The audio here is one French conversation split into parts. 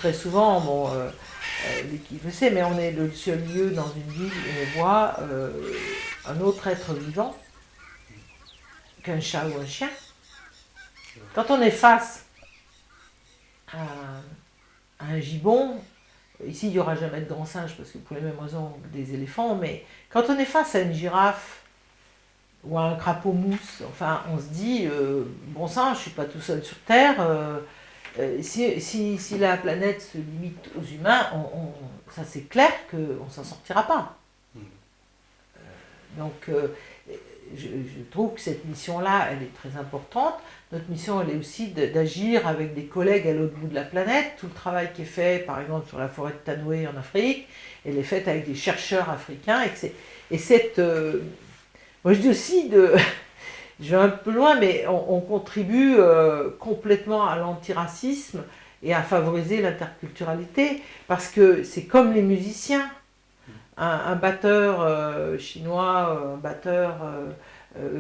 très souvent, bon, l'équipe le sait, mais on est le seul lieu dans une ville où on voit un autre être vivant qu'un chat ou un chien. Quand on est face à un gibbon, ici il n'y aura jamais de grand singe parce que pour les mêmes raisons que des éléphants, mais quand on est face à une girafe ou à un crapaud mousse, enfin on se dit, bon sang, je ne suis pas tout seul sur Terre, si la planète se limite aux humains, ça c'est clair qu'on ne s'en sortira pas. Donc je trouve que cette mission-là, elle est très importante. Notre mission, elle est aussi d'agir avec des collègues à l'autre bout de la planète. Tout le travail qui est fait, par exemple, sur la forêt de Tanoé en Afrique, elle est faite avec des chercheurs africains. Moi, je dis aussi, je vais un peu loin, mais on contribue complètement à l'antiracisme et à favoriser l'interculturalité, parce que c'est comme les musiciens. Un batteur chinois, un batteur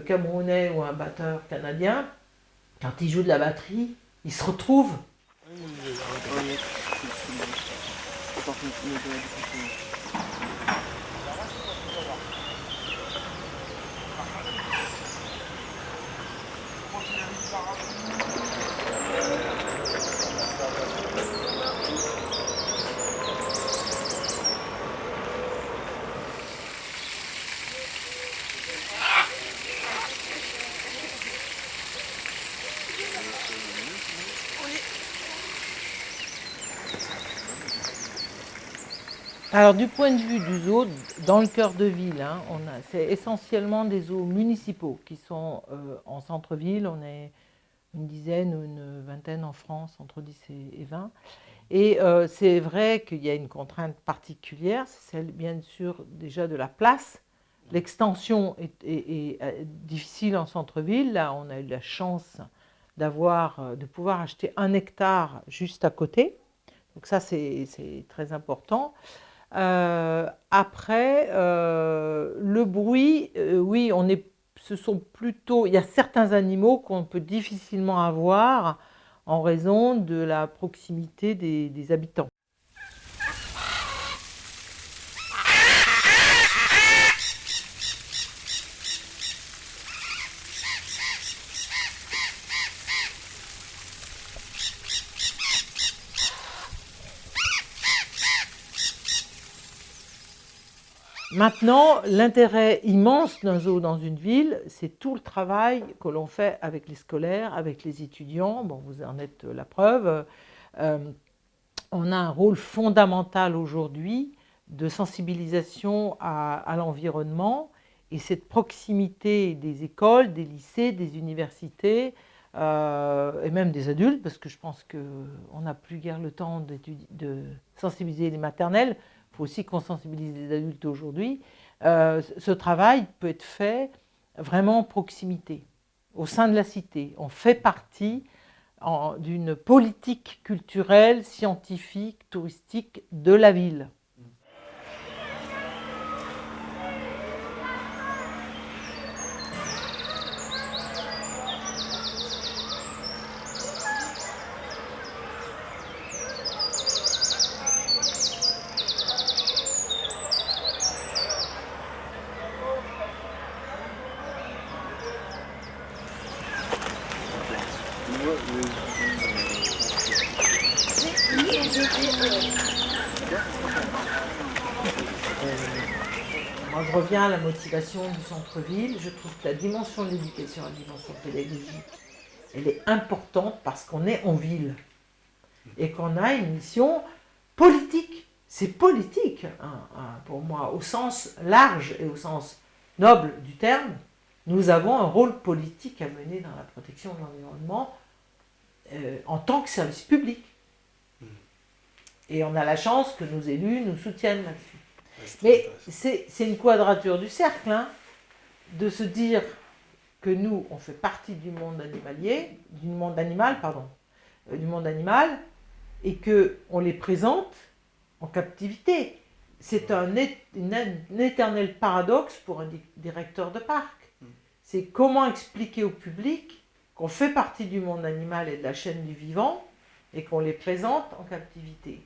camerounais ou un batteur canadien, quand il joue de la batterie, ils se retrouvent. Alors du point de vue du zoo, dans le cœur de ville, hein, c'est essentiellement des zoos municipaux qui sont en centre-ville. On est une dizaine ou une vingtaine en France, entre 10 et 20. Et c'est vrai qu'il y a une contrainte particulière, c'est celle bien sûr déjà de la place. L'extension est difficile en centre-ville. Là, on a eu la chance de pouvoir acheter 1 hectare juste à côté. Donc ça, c'est très important. Après, le bruit, oui, il y a certains animaux qu'on peut difficilement avoir en raison de la proximité des habitants. Maintenant, l'intérêt immense d'un zoo dans une ville, c'est tout le travail que l'on fait avec les scolaires, avec les étudiants. Bon, vous en êtes la preuve. On a un rôle fondamental aujourd'hui de sensibilisation à l'environnement, et cette proximité des écoles, des lycées, des universités, et même des adultes, parce que je pense qu'on n'a plus guère le temps de sensibiliser les maternelles, il faut aussi qu'on sensibilise les adultes aujourd'hui. Ce travail peut être fait vraiment en proximité, au sein de la cité. On fait partie d'une politique culturelle, scientifique, touristique de la ville. Moi, je reviens à la motivation du centre-ville. Je trouve que la dimension de l'éducation, la dimension pédagogique, elle est importante parce qu'on est en ville et qu'on a une mission politique. C'est politique, pour moi, au sens large et au sens noble du terme. Nous avons un rôle politique à mener dans la protection de l'environnement en tant que service public. Et on a la chance que nos élus nous soutiennent là-dessus. Mais c'est une quadrature du cercle, hein, de se dire que nous, on fait partie du monde animal, et qu'on les présente en captivité. C'est un éternel paradoxe pour un directeur de parc. C'est comment expliquer au public qu'on fait partie du monde animal et de la chaîne du vivant, et qu'on les présente en captivité.